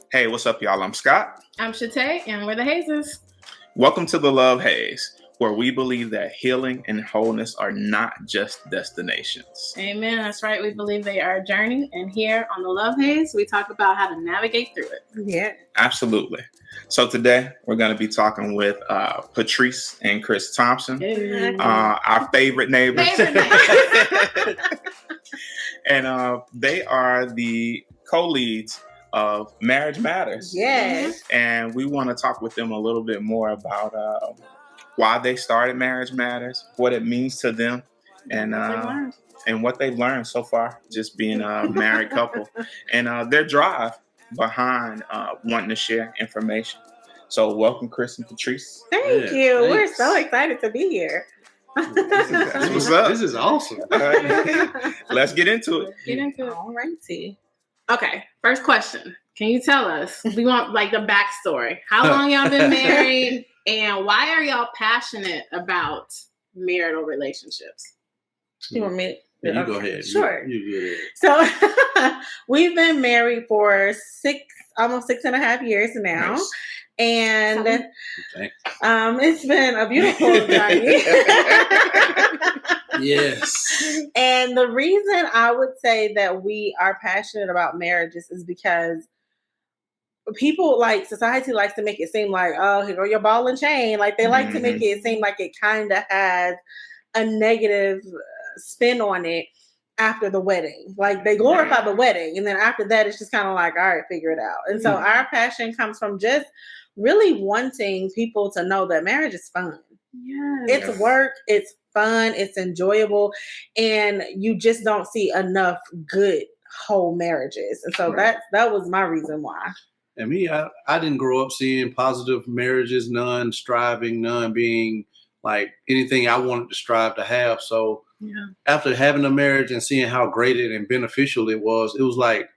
Hey, what's up, y'all? I'm Scott. I'm Shatay, and we're the Hazes. Welcome to the Love Haze, where we believe that healing and wholeness are not just destinations. Amen. That's right. We believe they are a journey. And here on the Love Haze, we talk about how to navigate through it. Yeah. Absolutely. So today, we're going to be talking with Patrice and Chris Thompson, our favorite neighbors. And they are the co-leads of Marriage Matters. Yes. And we want to talk with them a little bit more about why they started Marriage Matters, what it means to them, and what they've learned so far, just being a married couple, and their drive behind wanting to share information. So welcome, Chris and Patrice. Thank you. Thanks. We're so excited to be here. That's what's up. This is awesome. All right. Let's get into it. All righty. Okay, first question. Can you tell us? We want like the backstory. How long y'all been married, and why are y'all passionate about marital relationships? You want me? Yeah, you go ahead. Sure. You go ahead. So we've been married for almost 6.5 years now. Nice. And Thanks. it's been a beautiful journey. Yes. And the reason I would say that we are passionate about marriages is because people, like, society likes to make it seem like, oh, here go your ball and chain. Like, they like to make it seem like it kind of has a negative spin on it after the wedding. Like, they glorify the wedding, and then after that, it's just kind of like, all right, figure it out. And so our passion comes from just really wanting people to know that marriage is fun. Yes. It's work, it's fun, it's enjoyable, and you just don't see enough good whole marriages. And so that was my reason why. And me, I didn't grow up seeing positive marriages, none striving, none being like anything I wanted to strive to have. So after having a marriage and seeing how great and beneficial it was like,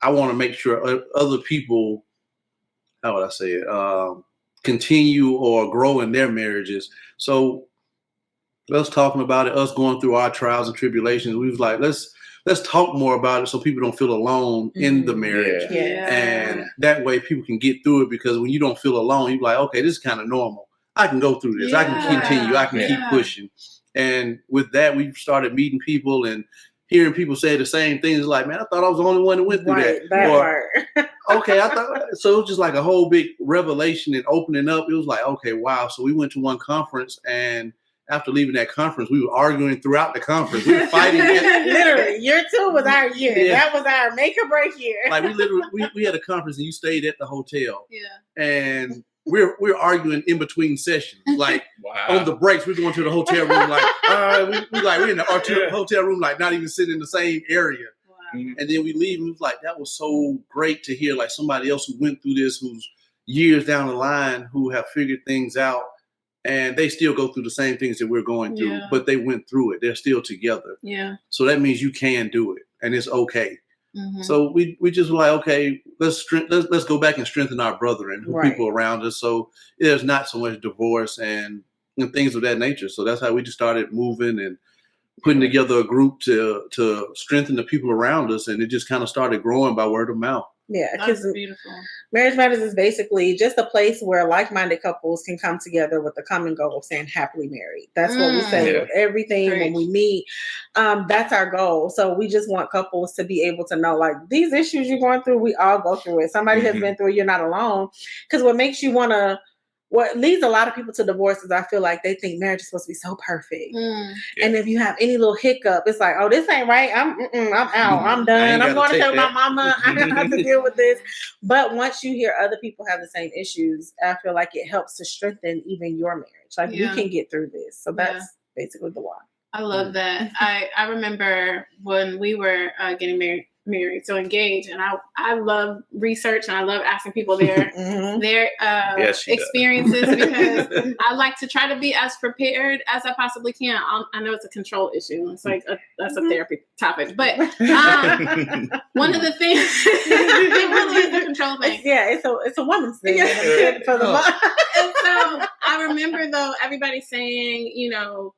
I want to make sure other people, how would I say it, continue or grow in their marriages. So us talking about it, us going through our trials and tribulations, we was like, let's talk more about it so people don't feel alone in the marriage. Yeah. And that way people can get through it, because when you don't feel alone, you're like, okay, this is kind of normal. I can go through this. I can continue. I can keep pushing. And with that, we started meeting people and hearing people say the same things. Like, man, I thought I was the only one that went through that. Part. Okay, I thought so. It was just like a whole big revelation and opening up. It was like, okay, wow. So we went to one conference, and after leaving that conference, we were arguing throughout the conference. We were fighting. Literally, year 2 was our year. Yeah. That was our make or break year. Like, we literally we had a conference, and you stayed at the hotel. Yeah. And we're arguing in between sessions. Like, on the breaks, we're going to the hotel room. Like, we're in the hotel room, like not even sitting in the same area. And then we leave, and it was like, that was so great to hear, like, somebody else who went through this, who's years down the line, who have figured things out, and they still go through the same things that we're going through, but they went through it. They're still together. Yeah. So that means you can do it, and it's okay. Mm-hmm. So we just were like, okay, let's go back and strengthen our brethren, people around us, so there's not so much divorce and things of that nature. So that's how we just started moving and putting together a group to strengthen the people around us, and it just kind of started growing by word of mouth. Yeah, That's beautiful. Marriage Matters is basically just a place where like-minded couples can come together with the common goal of saying happily married. That's what we say with everything when we meet. That's our goal. So we just want couples to be able to know, like, these issues you're going through, we all go through it. Somebody has been through it, you're not alone. Because what leads a lot of people to divorce is I feel like they think marriage is supposed to be so perfect. And if you have any little hiccup, it's like, oh, this ain't right. I'm out. I'm done. I'm going to tell my mama I don't have to deal with this. But once you hear other people have the same issues, I feel like it helps to strengthen even your marriage. Like, you can get through this. So that's basically the why. I love that. I remember when we were getting married, so engaged, and I love research, and I love asking people their experiences because I like to try to be as prepared as I possibly can. I know it's a control issue. It's like that's a therapy topic, but one of the things it really is a control thing. It's a woman's thing. For the And so I remember though everybody saying,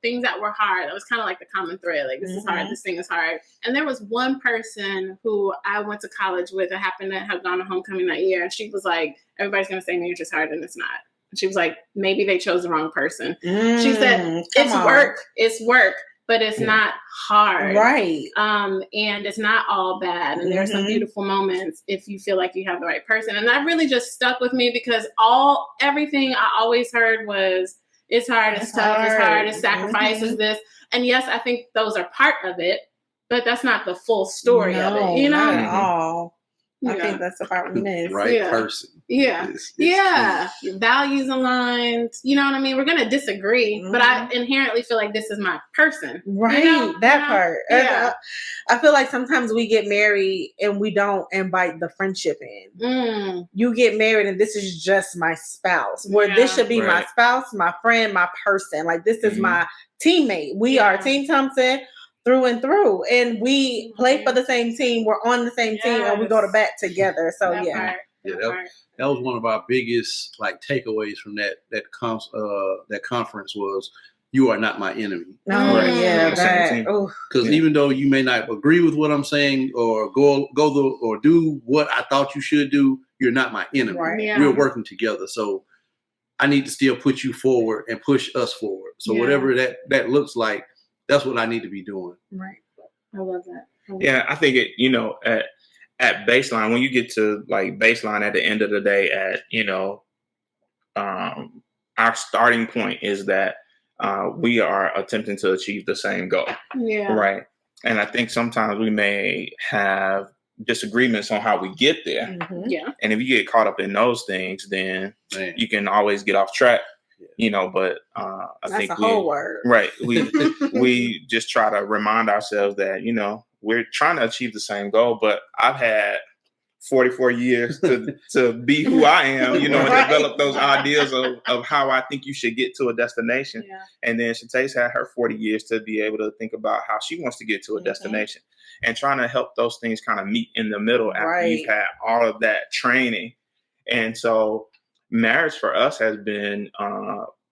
things that were hard. It was kind of like the common thread. Like, this is hard, this thing is hard. And there was one person who I went to college with that happened to have gone to homecoming that year. And she was like, everybody's going to say marriage is hard, and it's not. And she was like, maybe they chose the wrong person. She said, it's work, but it's not hard. Right. And it's not all bad. And there are some beautiful moments if you feel like you have the right person. And that really just stuck with me because everything I always heard was, it's hard, it's tough, it's hard, it's sacrifices, this. And yes, I think those are part of it, but that's not the full story of it, Not at all. I think that's the part we miss. Right person. Yeah. Your values aligned. You know what I mean? We're going to disagree, but I inherently feel like this is my person. Right. That part. Yeah. I feel like sometimes we get married and we don't invite the friendship in. You get married and this is just my spouse. Where this should be my spouse, my friend, my person. Like, this is my teammate. We are Team Thompson. Through and through, and we play for the same team. We're on the same team, and we go to bat together. So that was one of our biggest takeaways from that conference was, you are not my enemy. Because even though you may not agree with what I'm saying or go or do what I thought you should do, you're not my enemy. Right. Yeah. We're working together, so I need to still put you forward and push us forward. So whatever that looks like. That's what I need to be doing. Right. I love that. I think it, at baseline, when you get to baseline at the end of the day our starting point is that we are attempting to achieve the same goal. Yeah. Right. And I think sometimes we may have disagreements on how we get there. Yeah. And if you get caught up in those things, then you can always get off track. But I think that's a whole word. Right. We just try to remind ourselves that, we're trying to achieve the same goal, but I've had 44 years to be who I am, and develop those ideas of how I think you should get to a destination. Yeah. And then Shantae's had her 40 years to be able to think about how she wants to get to a destination, and trying to help those things kind of meet in the middle after you've had all of that training. And so marriage for us has been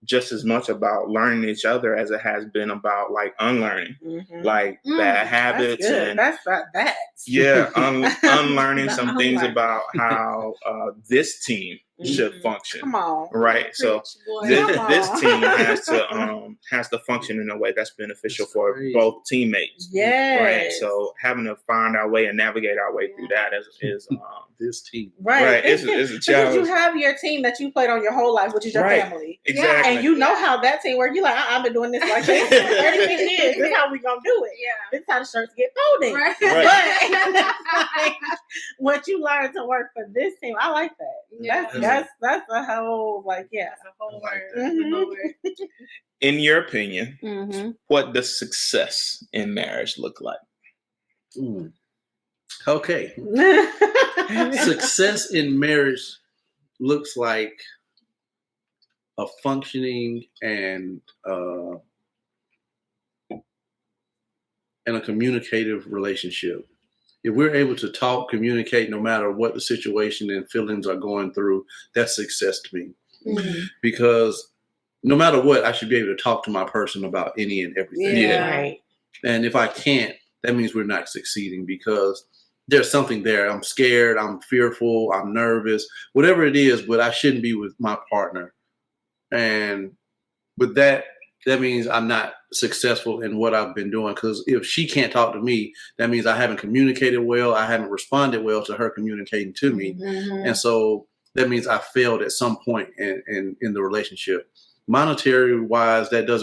just as much about learning each other as it has been about unlearning bad habits. That's that. Yeah, unlearning some things about how this team should function. Come on, right? So this team has to function in a way that's beneficial for both teammates. Yeah, right. So having to find our way and navigate our way through that is this team. Right. It's a challenge. Because you have your team that you played on your whole life, which is your family. Exactly. And you know how that team works. You're like, I've been doing this like this for 36 years. This is how we gonna do it. Yeah. This is how the shirts get folded. Right. But what you learn to work for this team, I like that. Yeah. That's a whole That's a whole word. In your opinion, what does success in marriage look like? Okay. Success in marriage looks like a functioning and a communicative relationship. If we're able to talk, communicate, no matter what the situation and feelings are going through, that's success to me. Because no matter what, I should be able to talk to my person about any and everything. Yeah. Right. And if I can't, that means we're not succeeding, because there's something there. I'm scared, I'm fearful, I'm nervous, whatever it is, but I shouldn't be with my partner. And with that means I'm not successful in what I've been doing. Because if she can't talk to me, that means I haven't communicated well. I haven't responded well to her communicating to me. And so that means I failed at some point in the relationship. Monetary wise, that's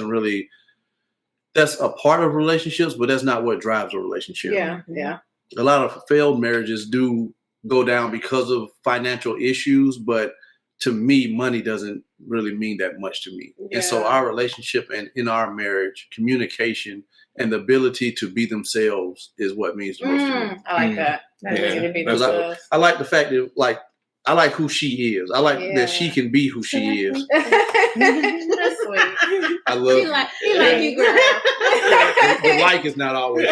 a part of relationships, but that's not what drives a relationship. Yeah. A lot of failed marriages do go down because of financial issues, but to me, money doesn't really mean that much to me. Yeah. And so our relationship and in our marriage, communication and the ability to be themselves is what means the most to me. I like that. To be themselves. I like the fact that I like who she is. I like that she can be who she is. That's sweet. I love he like you, girl. The like is not always.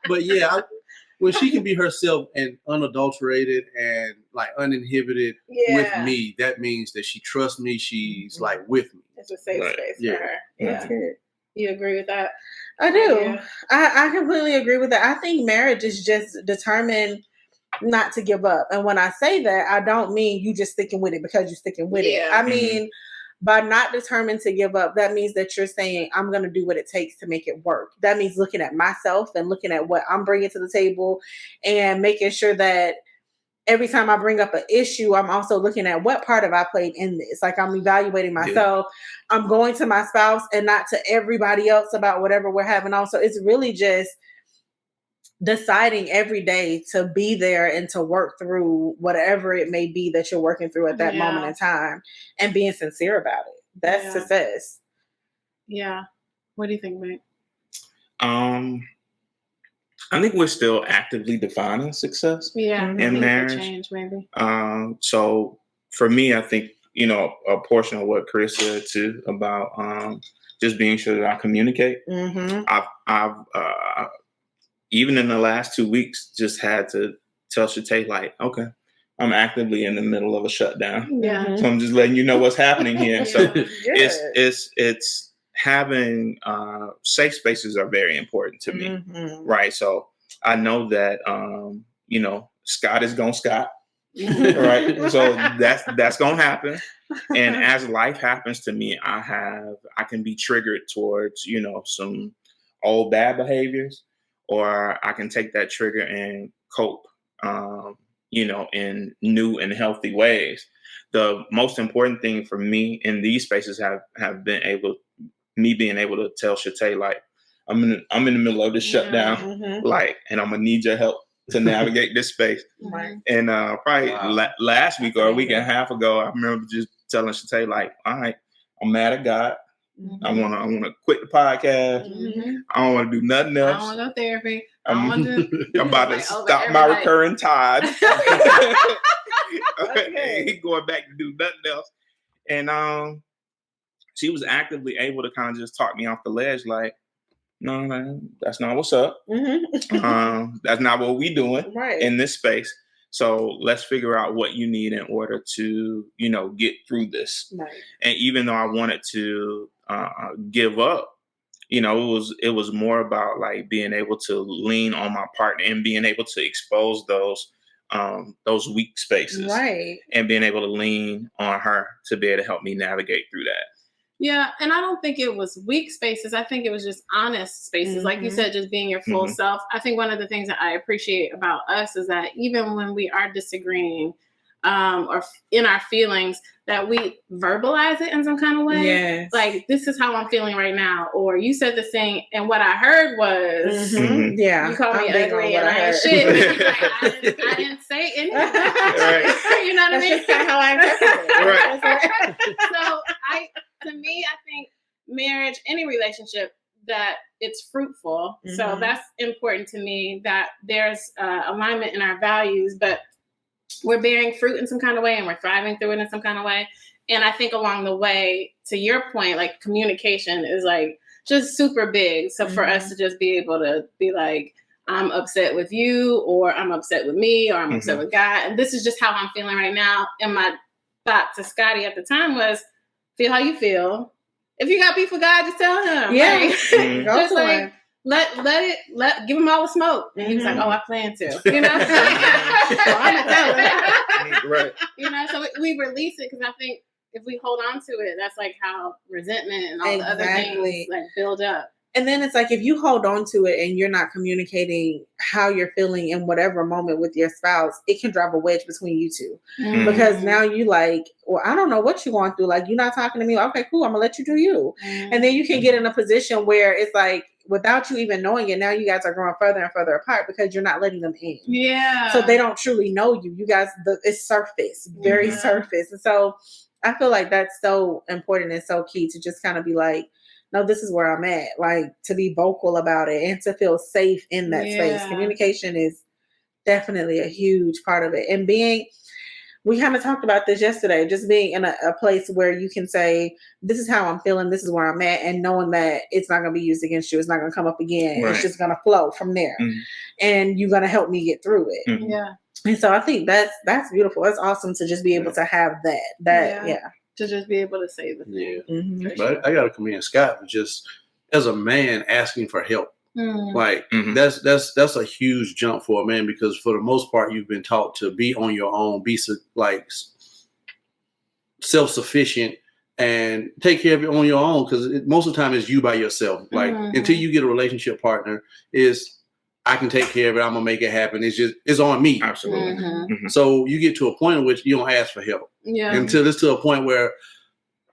But yeah, when she can be herself and unadulterated and like uninhibited with me, that means that she trusts me. She's like with me. It's a safe space for her. That's good. You agree with that? I do. I completely agree with that. I think marriage is just determined not to give up. And when I say that, I don't mean you just sticking with it because you're sticking with it. I mean, by not determined to give up, that means that you're saying, I'm going to do what it takes to make it work. That means looking at myself and looking at what I'm bringing to the table and making sure that every time I bring up an issue, I'm also looking at what part have I played in this. Like I'm evaluating myself. Yeah. I'm going to my spouse and not to everybody else about whatever we're having on. So it's really just deciding every day to be there and to work through whatever it may be that you're working through at that moment in time and being sincere about it. That's success. Yeah. What do you think, Mike? I think we're still actively defining success in marriage. Change, maybe. So for me, I think, a portion of what Chris said too about just being sure that I communicate. I've even in the last 2 weeks, just had to tell Shatay, like, okay, I'm actively in the middle of a shutdown. Yeah. So I'm just letting you know what's happening here. So it's having safe spaces are very important to me, right? So I know that Scott is gonna Scott, right? So that's gonna happen. And as life happens to me, I can be triggered towards some old bad behaviors, or I can take that trigger and cope, in new and healthy ways. The most important thing for me in these spaces have been being able to tell Shatay, like, I'm in the middle of this shutdown, like, and I'm gonna need your help to navigate this space. Right. And probably last week or a week and a half ago, I remember just telling Shatay, like, all right, I'm mad at God. I wanna quit the podcast. I don't want to do nothing else. I don't want to go therapy. I'm about to stop my recurring tithe. Going back to do nothing else. And she was actively able to kind of just talk me off the ledge, like, no, man, that's not what's up. That's not what we doing in this space. So let's figure out what you need in order to, get through this. Right. And even though I wanted to give up, it was more about like being able to lean on my partner and being able to expose those weak spaces, right? And being able to lean on her to be able to help me navigate through that. Yeah, and I don't think it was weak spaces. I think it was just honest spaces. Like you said, just being your full self. I think one of the things that I appreciate about us is that even when we are disagreeing or in our feelings, that we verbalize it in some kind of way. Yes. Like, this is how I'm feeling right now. Or you said this thing, and what I heard was, you called me ugly and I ain't shit. Like, I didn't say anything. Right. You know what I mean? That's just kind of how I interpret it. So to me, I think marriage, any relationship, that it's fruitful. So that's important to me, that there's alignment in our values, but we're bearing fruit in some kind of way and we're thriving through it in some kind of way. And I think along the way, to your point, like communication is like just super big. So for us to just be able to be like, I'm upset with you, or I'm upset with me, or I'm upset with God, and this is just how I'm feeling right now. And my thought to Scotty at the time was, feel how you feel. If you got beef with God, just tell him. Yeah. Like, just like, give him all the smoke. And he was like, oh, I plan to. You know? So I'm gonna tell him. Right. So we release it, because I think if we hold on to it, that's like how resentment and all the other things like build up. And then it's like, if you hold on to it and you're not communicating how you're feeling in whatever moment with your spouse, it can drive a wedge between you two. Because now you like, well, I don't know what you're going through. Like, you're not talking to me. Okay, cool. I'm gonna let you do you. And then you can get in a position where it's like, without you even knowing it, now you guys are growing further and further apart because you're not letting them in. Yeah. So they don't truly know you. You guys, it's surface, very surface. And so I feel like that's so important and so key to just kind of be like, no, this is where I'm at. Like, to be vocal about it and to feel safe in that space. Communication is definitely a huge part of it. And we kind of talked about this yesterday, just being in a place where you can say, this is how I'm feeling, this is where I'm at, and knowing that it's not going to be used against you. It's not going to come up again. Right. It's just going to flow from there. And you're going to help me get through it. Yeah. And so I think that's beautiful. It's awesome to just be able to have that. To just be able to say the thing. Yeah. But I got to commend Scott for just, as a man, asking for help. Like that's a huge jump for a man, because for the most part you've been taught to be on your own, be like self-sufficient and take care of it on your own, because most of the time it's you by yourself. Like until you get a relationship partner, is I can take care of it, I'm gonna make it happen. It's on me. Absolutely. So you get to a point in which you don't ask for help. Until it's to a point where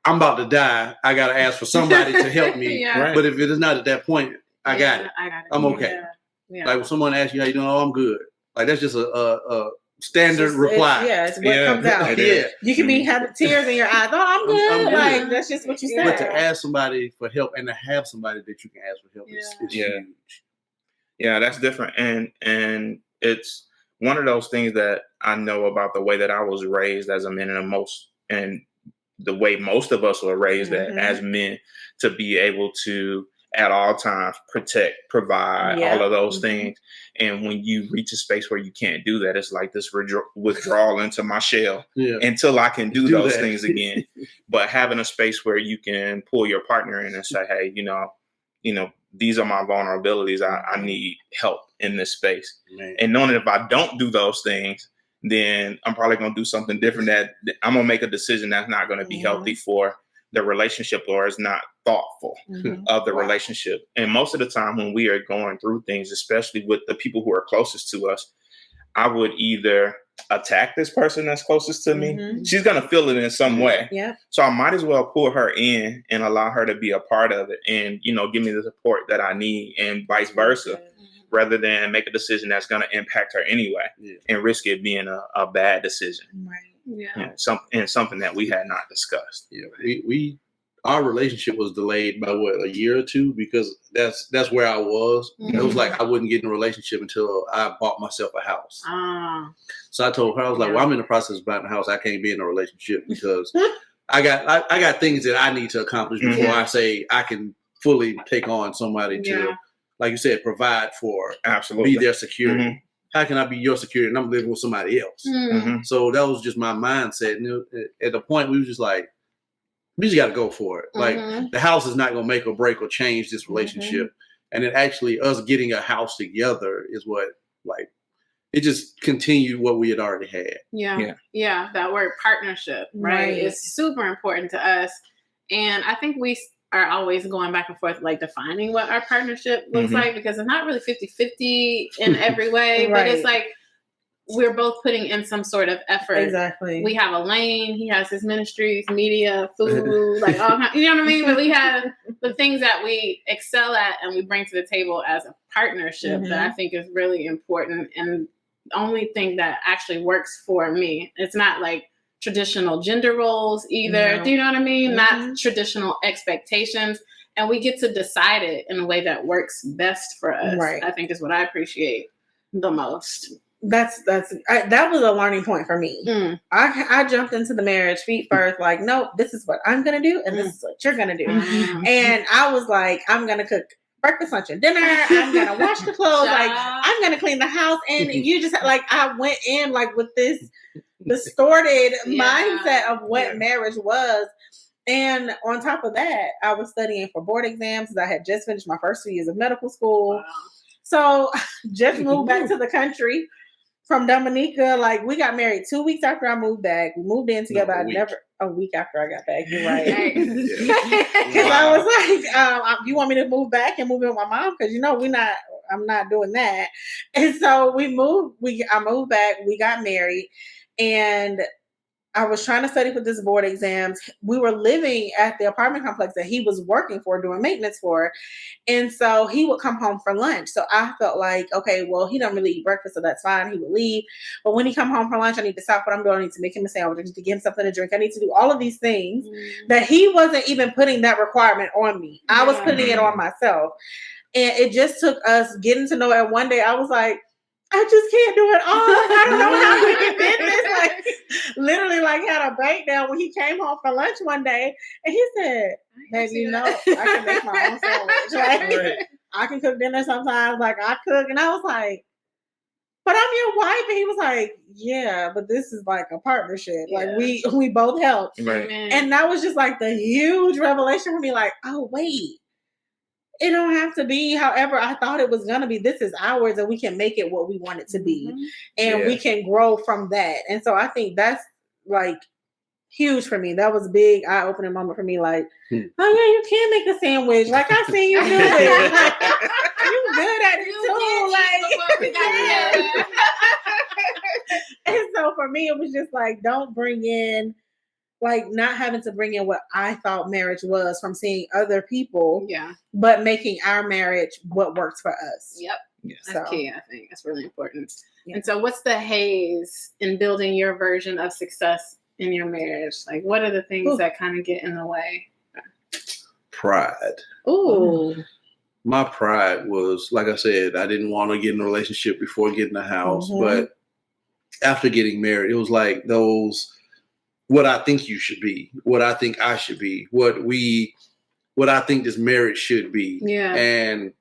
I'm about to die, I gotta ask for somebody to help me. Right. But if it is not at that point, I got it. I'm okay. Like when someone asks you how you doing, oh, I'm good. Like that's just a standard reply. It's what comes out. You can be having tears in your eyes. Oh, I'm good. Like that's just what you say. But to ask somebody for help and to have somebody that you can ask for help is huge. Yeah, that's different. And it's one of those things that I know about the way that I was raised as a man, and the way most of us were raised as men, to be able to at all times protect, provide, all of those things. And when you reach a space where you can't do that, it's like this withdrawal into my shell until I can do those things again. But having a space where you can pull your partner in and say, hey, you know, these are my vulnerabilities. I need help in this space. And knowing that if I don't do those things, then I'm probably going to do something different, that I'm going to make a decision that's not going to be healthy for the relationship, or is not thoughtful of the relationship. And most of the time when we are going through things, especially with the people who are closest to us, I would either attack this person that's closest to me. She's going to feel it in some way. So I might as well pull her in and allow her to be a part of it, and, you know, give me the support that I need, and vice versa, rather than make a decision that's going to impact her anyway and risk it being a bad decision. Something that we had not discussed. Our relationship was delayed by a year or two, because that's where I was. It was like I wouldn't get in a relationship until I bought myself a house. So I told her, I was like, well, I'm in the process of buying a house. I can't be in a relationship because I got things that I need to accomplish before I say I can fully take on somebody to, like you said, provide for, be their security. How can I be your security and I'm living with somebody else? So that was just my mindset. And at the point we were just like, we just got to go for it. Like the house is not going to make or break or change this relationship. And then actually us getting a house together is what, like, it just continued what we had already had. Yeah. That word partnership, right? It's super important to us. And I think we are always going back and forth, like defining what our partnership looks like, because it's not really 50-50 in every way, but it's like we're both putting in some sort of effort. Exactly. We have a lane. He has his ministries, media, food, like all you know what I mean? But we have the things that we excel at and we bring to the table as a partnership that I think is really important, and the only thing that actually works for me. It's not like traditional gender roles either. Do you know what I mean? Not traditional expectations. And we get to decide it in a way that works best for us. I think is what I appreciate the most. That was a learning point for me. I jumped into the marriage feet first, like, no, this is what I'm going to do. And this is what you're going to do. And I was like, I'm going to cook breakfast, lunch, and dinner. I'm going to wash the clothes. Like, I'm going to clean the house. And you just like, I went in like with this distorted mindset of what marriage was. And on top of that, I was studying for board exams because I had just finished my first 2 years of medical school. So just moved back to the country from Dominica. Like, we got married 2 weeks after I moved back. We moved in together. A week after I got back. You're right. Because I was like, you want me to move back and move in with my mom? Because I'm not doing that. And so I moved back. We got married. And I was trying to study for this board exams. We were living at the apartment complex that he was working for, doing maintenance for. And so he would come home for lunch. So I felt like, okay, well, he don't really eat breakfast, so that's fine. He would leave. But when he come home for lunch, I need to stop what I'm doing. I need to make him a sandwich. I need to give him something to drink. I need to do all of these things that he wasn't even putting that requirement on me. I was putting it on myself. And it just took us getting to know it. One day I was like, I just can't do it all. Like, I don't know how we did this. Like, literally, like, had a breakdown when he came home for lunch one day, and he said, "Baby, you know, I can make my own sandwich. Like, I can cook dinner sometimes. Like, I cook." And I was like, "But I'm your wife." And he was like, "Yeah, but this is like a partnership. Yeah. Like, we both help." Right. And that was just like the huge revelation for me. Like, oh wait. It don't have to be however I thought it was going to be. This is ours, and we can make it what we want it to be. And we can grow from that. And so I think that's like huge for me. That was a big eye-opening moment for me. Like, oh yeah, you can make a sandwich. Like, I seen you do it. Like, you good at it too. Like, and so for me, it was just like, don't bring in, like, not having to bring in what I thought marriage was from seeing other people, but making our marriage what works for us. Yep. That's key, I think. That's really important. Yeah. And so what's the haze in building your version of success in your marriage? Like, what are the things that kind of get in the way? Pride. Ooh. My pride was, like I said, I didn't want to get in a relationship before getting a house, but after getting married, it was like those, what I think you should be, what I think I should be, what I think this marriage should be. Yeah. And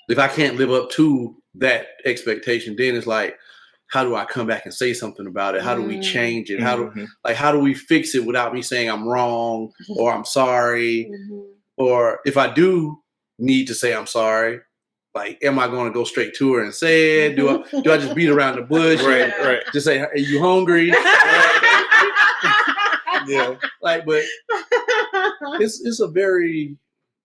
if I can't live up to that expectation, then it's like, how do I come back and say something about it? How do we change it? How do we fix it without me saying I'm wrong or I'm sorry? Or if I do need to say I'm sorry, like, am I going to go straight to her and say it? Do I just beat around the bush? Right. Just say, are you hungry? Yeah. Like, but it's a very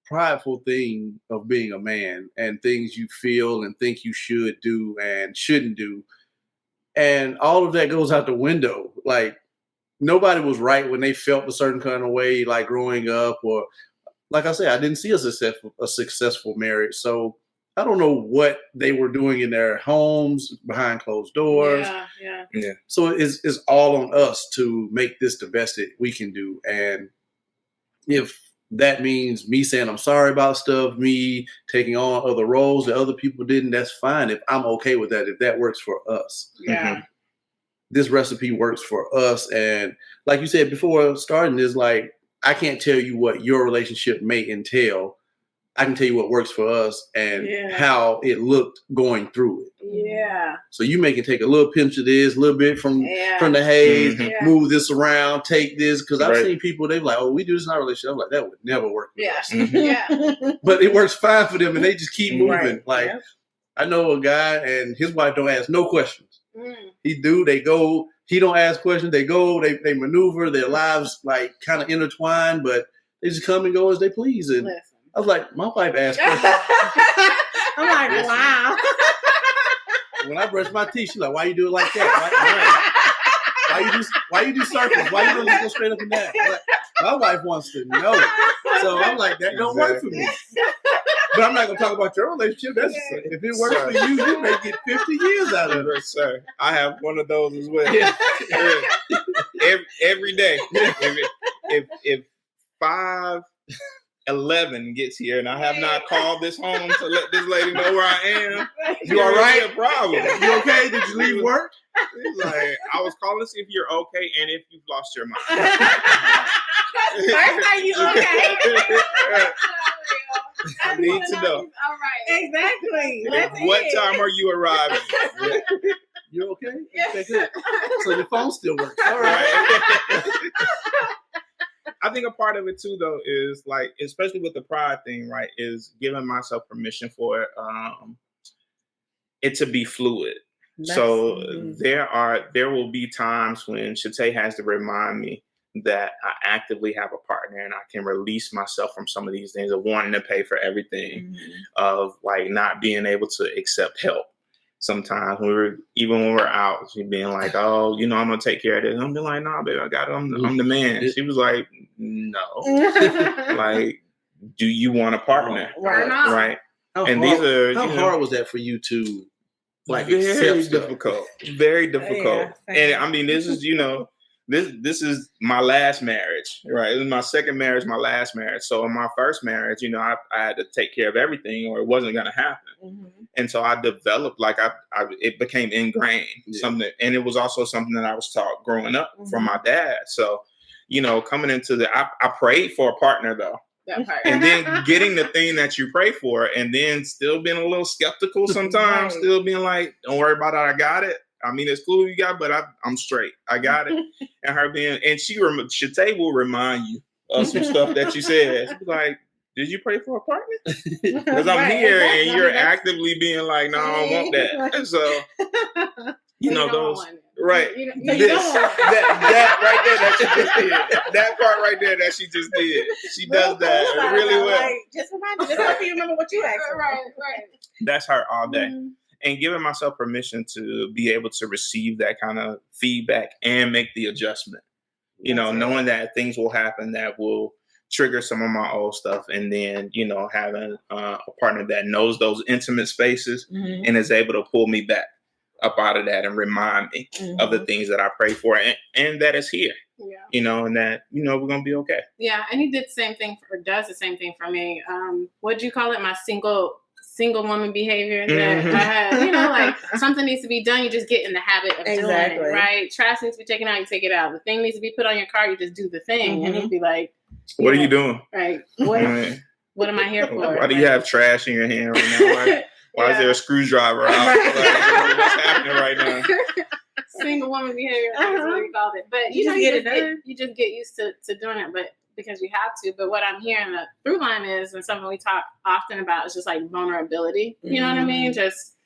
prideful thing of being a man and things you feel and think you should do and shouldn't do. And all of that goes out the window. Like, nobody was right when they felt a certain kind of way, like growing up, or like I said, I didn't see a successful marriage. So I don't know what they were doing in their homes behind closed doors. Yeah. So it's all on us to make this the best that we can do. And if that means me saying I'm sorry about stuff, me taking on other roles that other people didn't, that's fine. If I'm okay with that, if that works for us. Yeah. This recipe works for us. And like you said before starting this, like, I can't tell you what your relationship may entail. I can tell you what works for us and how it looked going through it. Yeah. So you may can take a little pinch of this, a little bit from the haze, move this around, take this. Because I've seen people, they're like, oh, we do this in our relationship. I'm like, that would never work for us. But it works fine for them and they just keep moving. Like, I know a guy and his wife don't ask no questions. They go. He don't ask questions. They go, they maneuver, their lives like kind of intertwine, but they just come and go as they please. And I was like, my wife asked questions. I'm like, wow. When I brush my teeth, she's like, why you do it like that? Why you do circles? Why you don't just go straight up and down? Like, my wife wants to know. So I'm like, that don't work for me. But I'm not going to talk about your relationship. That's if it works for you, you may get 50 years out of it. Sir, I have one of those as well. Every day. If 5:11 gets here and I have not called this home to let this lady know where I am, you all right? A problem. You okay? Did you leave work? He's like, I was calling to see if you're okay and if you've lost your mind. First, are you okay? I need to know. All right. Exactly. What time are you arriving? You okay? Okay, good. So your phone still works. All right. I think a part of it too, though, is like, especially with the pride thing, right, is giving myself permission for it to be fluid. So there will be times when Shate has to remind me that I actively have a partner and I can release myself from some of these things of wanting to pay for everything, of like not being able to accept help. Sometimes when we're out, she being like, oh, you know, I'm going to take care of this. I'm being like, nah, baby, I got it. I'm the man. She was like, no. Like, do you want a partner? Right. How hard was that for you to like accept difficult? Very difficult. And I mean, this is, you know, this is my last marriage, right? This is my second marriage, my last marriage. So in my first marriage, you know, I had to take care of everything or it wasn't going to happen. And so I developed, like it became ingrained something. And it was also something that I was taught growing up from my dad. So, coming into I prayed for a partner though. That part. And then getting the thing that you pray for, and then still being a little skeptical sometimes, still being like, don't worry about it, I got it. I mean, it's cool you got, but I'm straight. I got it. And her being, and Shatay will remind you of some stuff that you said. She'll be like, did you pray for a partner? Because I'm here and you're actively being like, no, I don't want that. And so, those. Right. That right there that she just did. That part right there that she just did. She does that really well. Like, just remind me. Just help you remember what you asked for. Right. That's her all day. And giving myself permission to be able to receive that kind of feedback and make the adjustment. Knowing that things will happen that will trigger some of my old stuff. And then, having a partner that knows those intimate spaces and is able to pull me back up out of that and remind me of the things that I pray for and that it's here, and that, we're going to be okay. Yeah. And he did the same thing does the same thing for me. What'd you call it? My single woman behavior that I had, like something needs to be done. You just get in the habit of doing it, right? Trash needs to be taken out. You take it out. The thing needs to be put on your car. You just do the thing. And he'd be like, what are you doing? Right. What am I here for? Why do you have trash in your hand right now? Why is there a screwdriver out? Like, what's happening right now? Single woman behavior, that's what we called it. But you just get used to doing it, but because you have to. But what I'm hearing the through line is, and something we talk often about, is just like vulnerability. You know what I mean? Just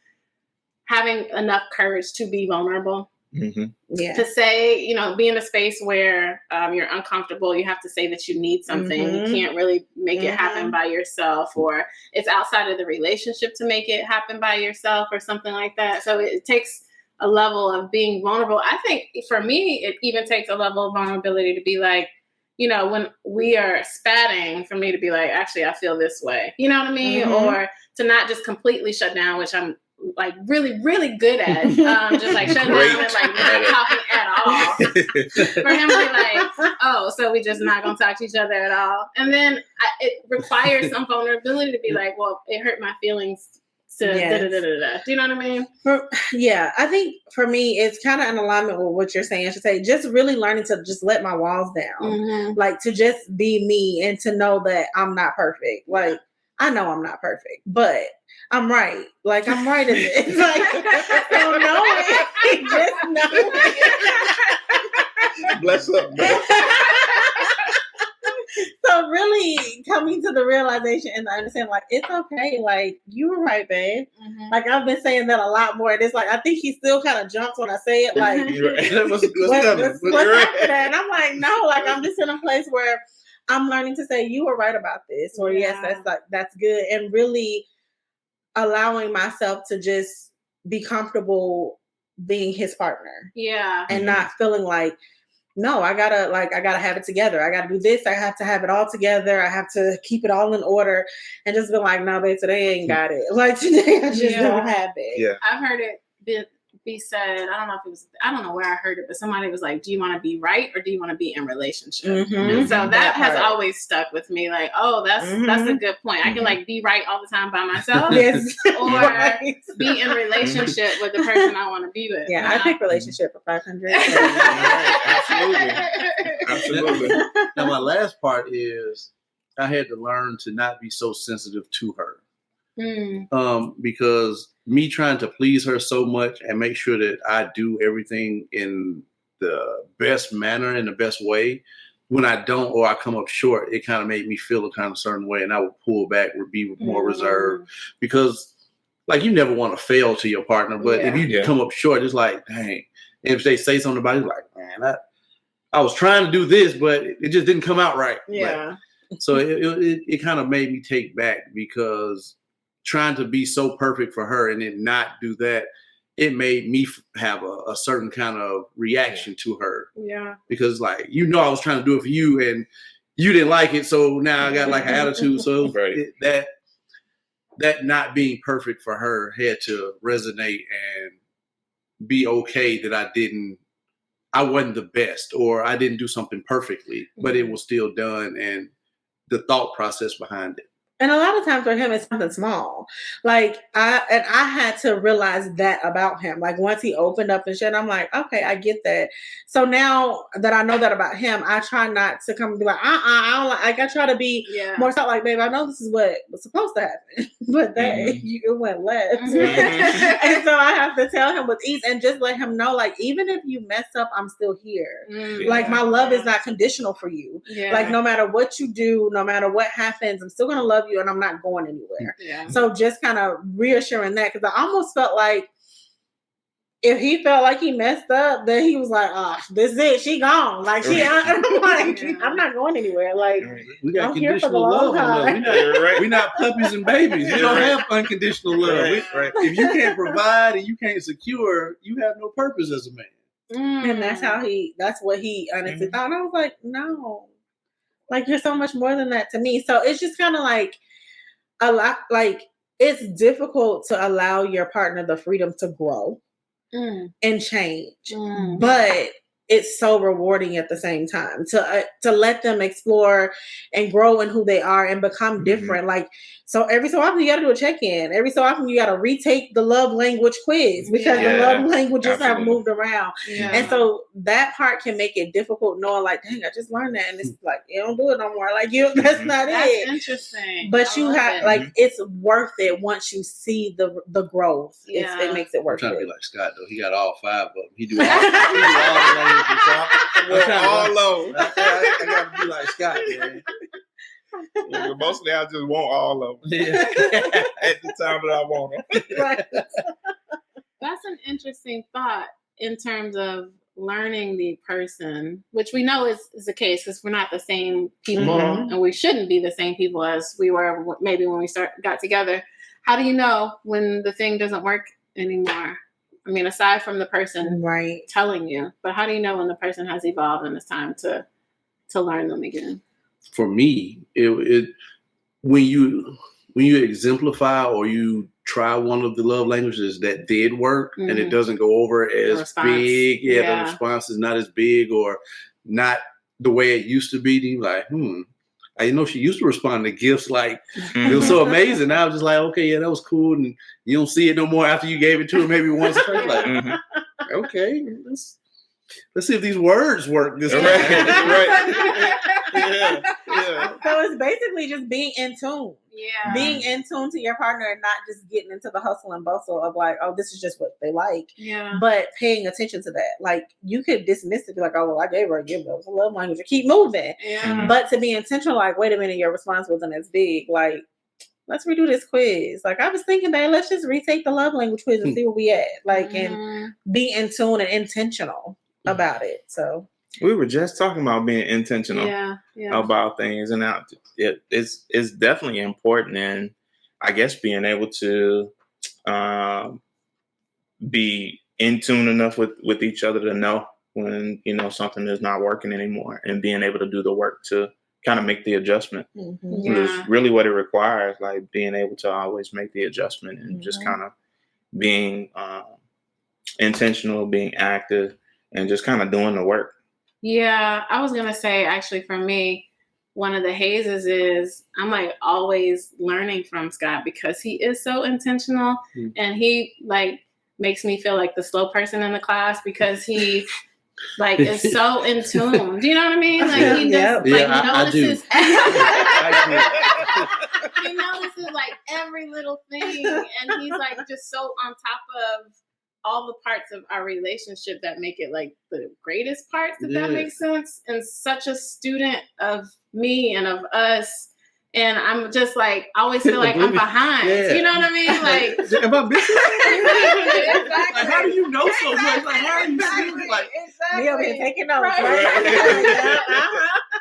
having enough courage to be vulnerable. To say, be in a space where you're uncomfortable. You have to say that you need something. You can't really make it happen by yourself, or it's outside of the relationship to make it happen by yourself or something like that. So it takes a level of being vulnerable. I think for me, it even takes a level of vulnerability to be like, when we are spatting, for me to be like, actually, I feel this way. You know what I mean? Or to not just completely shut down, which I'm like really, really good at. Just like shut down and like not talking at all. For him to be like, oh, so we just not gonna talk to each other at all. And then it requires some vulnerability to be like, well, it hurt my feelings. Do you know what I mean? I think for me, it's kind of in alignment with what you're saying. I should say, just really learning to just let my walls down, like to just be me and to know that I'm not perfect. Like I know I'm not perfect, but I'm right. Like I'm right in this. Like don't know it, just know it. Bless up. So really coming to the realization and understanding, like, it's okay. Like, you were right, babe. Like, I've been saying that a lot more. And it's like, I think he still kind of jumps when I say it. Like, what's after that? And I'm like, no, like, I'm just in a place where I'm learning to say, you were right about this. Or, yes, that's good. And really allowing myself to just be comfortable being his partner. Yeah. And not feeling like, no, I gotta have it together. I gotta do this. I have to have it all together. I have to keep it all in order, and just be like, no, babe, today I ain't got it. Like today, I just don't have it. Yeah, I've heard it be said. I don't know where I heard it, but somebody was like, "Do you want to be right or do you want to be in relationship?" And so that has always stuck with me. Like, oh, that's a good point. I can like be right all the time by myself, or be in relationship with the person I want to be with. Yeah, I pick relationship for 500. Absolutely. Now, my last part is I had to learn to not be so sensitive to her. Because me trying to please her so much and make sure that I do everything in the best manner, in the best way, when I don't or I come up short, it kind of made me feel a kind of certain way, and I would pull back, would be more reserved, because like you never want to fail to your partner, but if you come up short, it's like, dang. And if they say something about it, it's like, man, I was trying to do this, but it just didn't come out right. Yeah. But, so it kind of made me take back, because trying to be so perfect for her and then not do that, it made me have a certain kind of reaction to her. Yeah. Because like, I was trying to do it for you and you didn't like it. So now I got like an attitude. So that not being perfect for her had to resonate and be okay that I wasn't the best, or I didn't do something perfectly, but it was still done, and the thought process behind it. And a lot of times for him, it's something small. Like I had to realize that about him. Like once he opened up and shit, I'm like, okay, I get that. So now that I know that about him, I try not to come and be like, I don't like. I try to be more so like, babe, I know this is what was supposed to happen, but it went left. And so I have to tell him with ease and just let him know, like, even if you mess up, I'm still here. Like my love is not conditional for you. Like no matter what you do, no matter what happens, I'm still gonna love you and I'm not going anywhere. So just kind of reassuring that, because I almost felt like if he felt like he messed up, then he was like, "Oh, this is it. She gone. Like I'm like, I'm not going anywhere. Like we got conditional love. We're not puppies and babies. We don't have unconditional love. If you can't provide and you can't secure, you have no purpose as a man." And that's what he honestly thought. And I was like, no, like you're so much more than that to me. So it's just kind of like a lot. Like it's difficult to allow your partner the freedom to grow and change, but it's so rewarding at the same time to let them explore and grow in who they are and become different. Like, so every so often you got to do a check-in. Every so often you got to retake the love language quiz because the love languages have moved around. And so that part can make it difficult knowing like, dang, I just learned that. And it's like, you don't do it no more. Like that's not it. That's interesting. But you have like, it's worth it once you see the growth. It makes it worth it. I'm trying to be like Scott though. He got all 5 of them. He do all the languages. All low. I got to be like Scott, man. Mostly I just want all of them at the time that I want them. That's an interesting thought in terms of learning the person, which we know is the case because we're not the same people and we shouldn't be the same people as we were maybe when we got together. How do you know when the thing doesn't work anymore? I mean, aside from the person telling you, but how do you know when the person has evolved and it's time to learn them again? For me, it when you exemplify or you try one of the love languages that did work and it doesn't go over as big, the response is not as big or not the way it used to be, then you're like, I know she used to respond to gifts like it was so amazing. Now I'm just like, okay, that was cool, and you don't see it no more after you gave it to her maybe once or twice. Like, okay, let's see if these words work this time. So it's basically just being in tune. Being in tune to your partner and not just getting into the hustle and bustle of like, oh, this is just what they like. But paying attention to that. Like you could dismiss it, be like, oh, well, I gave her a gift. That was a love language. Keep moving. But to be intentional, like, wait a minute, your response wasn't as big. Like, let's redo this quiz. Like I was thinking, babe, let's just retake the love language quiz and see where we at. Like, and be in tune and intentional about it. So we were just talking about being intentional about things, and it's definitely important. And I guess being able to be in tune enough with each other to know when something is not working anymore, and being able to do the work to kind of make the adjustment. Is really what it requires. Like being able to always make the adjustment and just kind of being intentional, being active, and just kind of doing the work. Yeah, I was going to say, actually, for me, one of the hazes is I'm like always learning from Scott because he is so intentional and he like makes me feel like the slow person in the class because he like is so in tune. Do you know what I mean? Like he just notices. He notices like every little thing and he's like just so on top of all the parts of our relationship that make it like the greatest parts, if that makes sense. And such a student of me and of us. And I'm just like, I always feel like I'm behind. You know what I mean? Like, am I missing? Like, how do you know so much? Like, how are you seeing? Like, me over here taking notes. I'm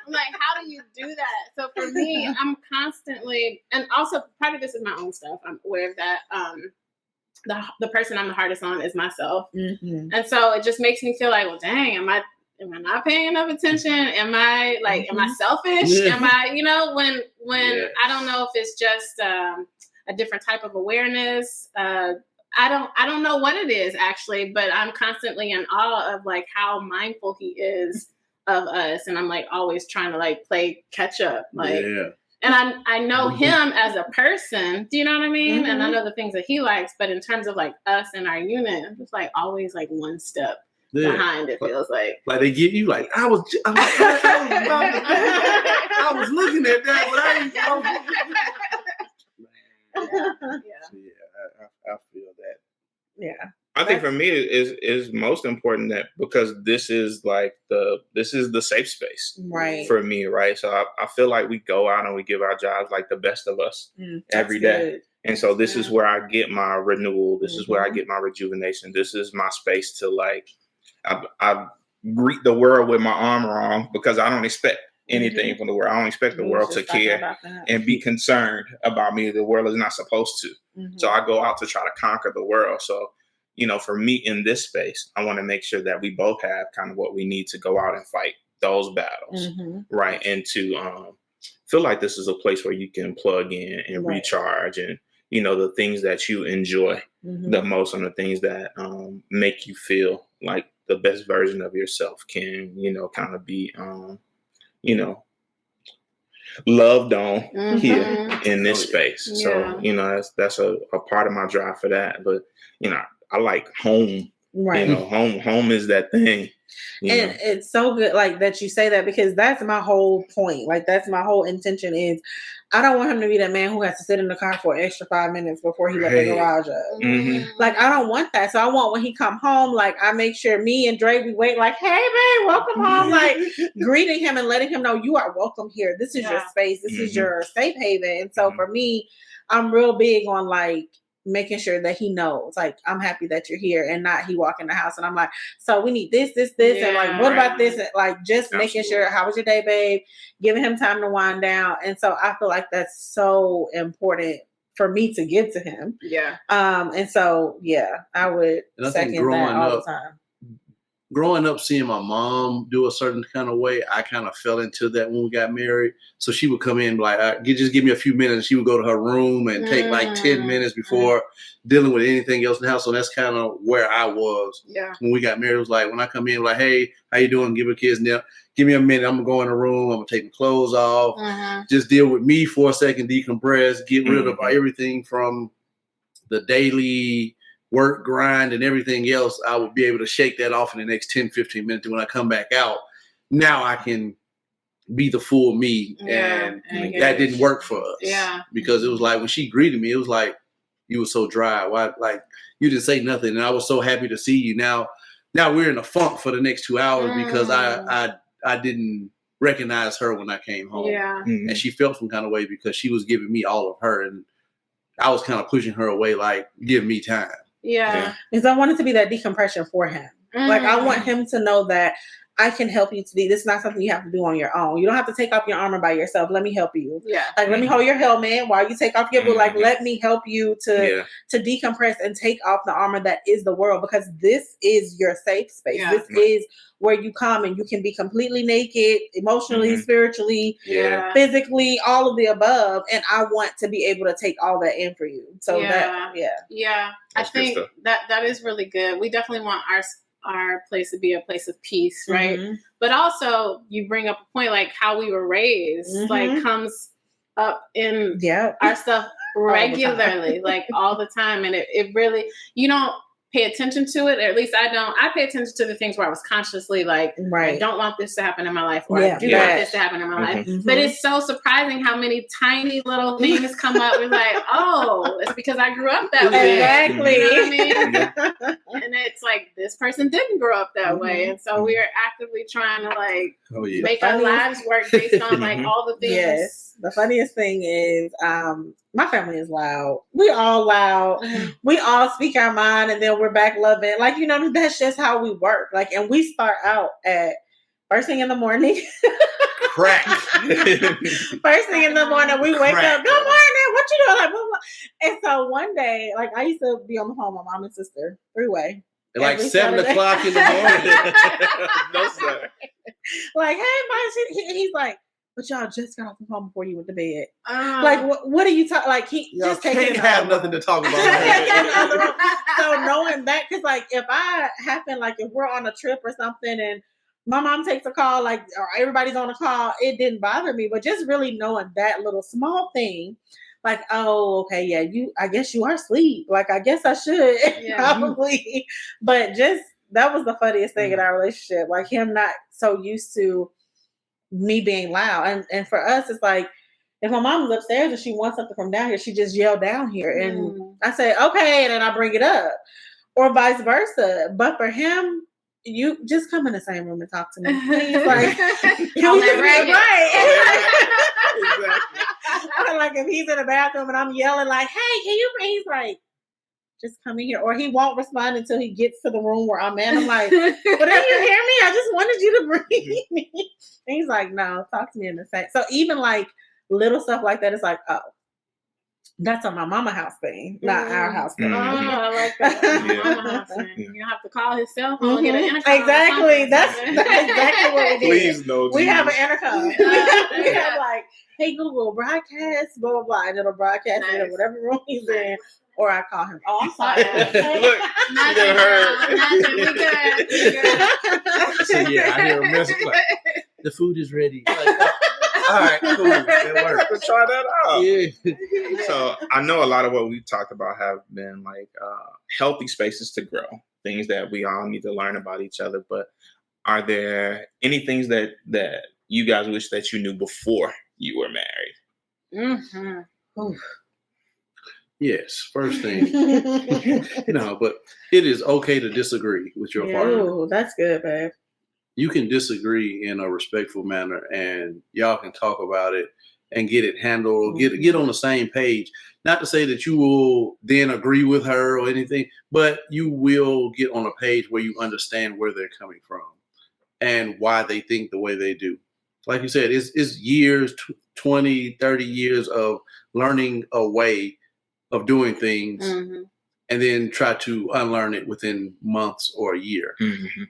like, how do you do that? So for me, I'm constantly, and also part of this is my own stuff. I'm aware of that. The person I'm the hardest on is myself. And so it just makes me feel like, well, dang, am I not paying enough attention? Am I like, am I selfish? Am I, when I don't know if it's just a different type of awareness. I don't know what it is actually, but I'm constantly in awe of like how mindful he is of us. And I'm like always trying to like play catch up. Like, And I know him as a person. Do you know what I mean? Mm-hmm. And I know the things that he likes. But in terms of like us and our unit, it's like always like one step behind. It feels like they give you like I was looking at that, but I feel that. Yeah. I think for me is most important that because this is the safe space for me, right? So I feel like we go out and we give our jobs like the best of us every day. Good. And so this is where I get my renewal. This is where I get my rejuvenation. This is my space to like, I greet the world with my arm wrong because I don't expect anything from the world. I don't expect the world to care and be concerned about me. The world is not supposed to. So I go out to try to conquer the world. So, for me in this space, I want to make sure that we both have kind of what we need to go out and fight those battles, right? And to feel like this is a place where you can plug in and recharge and, the things that you enjoy the most and the things that make you feel like the best version of yourself can, kind of be, loved on here in this space. So, that's a part of my drive for that. But, I like home. Right. Home is that thing. And it's so good like that you say that because that's my whole point. Like that's my whole intention is I don't want him to be that man who has to sit in the car for an extra 5 minutes before he let the garage up. Like I don't want that. So I want when he come home, like I make sure me and Dre we wait like, hey babe, welcome home. Like greeting him and letting him know you are welcome here. This is your space. This is your safe haven. And so for me, I'm real big on like making sure that he knows, like, I'm happy that you're here and not he walk in the house and I'm like, so we need this, and like, what about this? And like, just making sure, how was your day, babe? Giving him time to wind down. And so I feel like that's so important for me to give to him. Yeah. And so, I would second that all the time. Growing up, seeing my mom do a certain kind of way, I kind of fell into that when we got married. So she would come in like, just give me a few minutes. She would go to her room and take like 10 minutes before dealing with anything else in the house. So that's kind of where I was when we got married. It was like, when I come in, like, hey, how you doing? Give her kids now. Give me a minute. I'm going to go in the room. I'm going to take my clothes off. Just deal with me for a second, decompress, get rid of everything from the daily work grind and everything else. I would be able to shake that off in the next 10, 15 minutes. And when I come back out, now I can be the full me. And that didn't work for us. Yeah. Because it was like, when she greeted me, it was like, you were so dry. Why, like, you didn't say nothing. And I was so happy to see you. Now we're in a funk for the next 2 hours because I didn't recognize her when I came home. Yeah. And she felt some kind of way because she was giving me all of her. And I was kind of pushing her away, like, give me time. Yeah. Because I wanted to be that decompression for him. Like, I want him to know that I can help you to be. This is not something you have to do on your own. You don't have to take off your armor by yourself. Let me help you. Yeah. Like, let me hold your helmet while you take off your boot. Like, let me help you to decompress and take off the armor that is the world, because this is your safe space. Yeah. This is where you come and you can be completely naked, emotionally, spiritually, physically, all of the above. And I want to be able to take all that in for you. So I think that is really good. We definitely want our place to be a place of peace, right? But also, you bring up a point like how we were raised, like comes up in our stuff regularly, like all the time. And it really, you don't pay attention to it, or at least I don't. I pay attention to the things where I was consciously like, I don't want this to happen in my life, or I do want this to happen in my life. But it's so surprising how many tiny little things come up. We're like, oh, it's because I grew up that way. Exactly. You know what I mean? And it's like, this person didn't grow up that way. And so we are actively trying to like make our lives work based on like all the things. Yes. The funniest thing is, my family is loud. We all loud. We all speak our mind, and then we're back loving. Like, you know, that's just how we work. Like, and we start out at first thing in the morning. Crack. First thing in the morning, we wake up. Good morning. What you doing? Like, blah, blah. And so one day, like, I used to be on the phone with my mom and sister, 3-way. Like 7 o'clock in the morning. No, sir. Like, hey, man. He's like, but y'all just got off the phone before you went to bed. Like, what are you talking? Like, he just can't have nothing to talk about. So knowing that, because like, if I happen, like, if we're on a trip or something, and my mom takes a call, like, or everybody's on a call, it didn't bother me. But just really knowing that little small thing, like, oh, okay, yeah, I guess you are asleep. Like, I guess I should probably. But just, that was the funniest thing in our relationship. Like, him not so used to me being loud. And for us, it's like, if my mom's upstairs and she wants something from down here, she just yell down here. And I say, okay, and then I bring it up. Or vice versa. But for him, you just come in the same room and talk to me. He's like, can we just right? Exactly. Like, if he's in the bathroom and I'm yelling like, hey, can you bring? He's like, just come in here. Or he won't respond until he gets to the room where I'm at. I'm like, well, didn't you hear me? I just wanted you to bring me. And he's like, no, talk to me in the same. So even like little stuff like that, it's like, oh, that's a my mama house thing, not our house thing. Oh, I like that. Mama house thing. You have to call his cell phone and get an intercom. Exactly. That's exactly what we did. Please no. We have an intercom. We have like, hey Google, broadcast, blah blah blah, and it'll broadcast it in whatever room he's in. Or I call him. Oh, I'm sorry. Look, So yeah, I hear a message like, the food is ready. Like, all right, cool. That works. Let's try that out. Yeah. So I know a lot of what we talked about have been like healthy spaces to grow, things that we all need to learn about each other. But are there any things that you guys wish that you knew before you were married? Mm-hmm. Yes, first thing. No, but it is okay to disagree with your partner. Oh, that's good, babe. You can disagree in a respectful manner, and y'all can talk about it and get it handled, get on the same page. Not to say that you will then agree with her or anything, but you will get on a page where you understand where they're coming from and why they think the way they do. Like you said, it's years, 20, 30 years of learning a way of doing things, and then try to unlearn it within months or a year.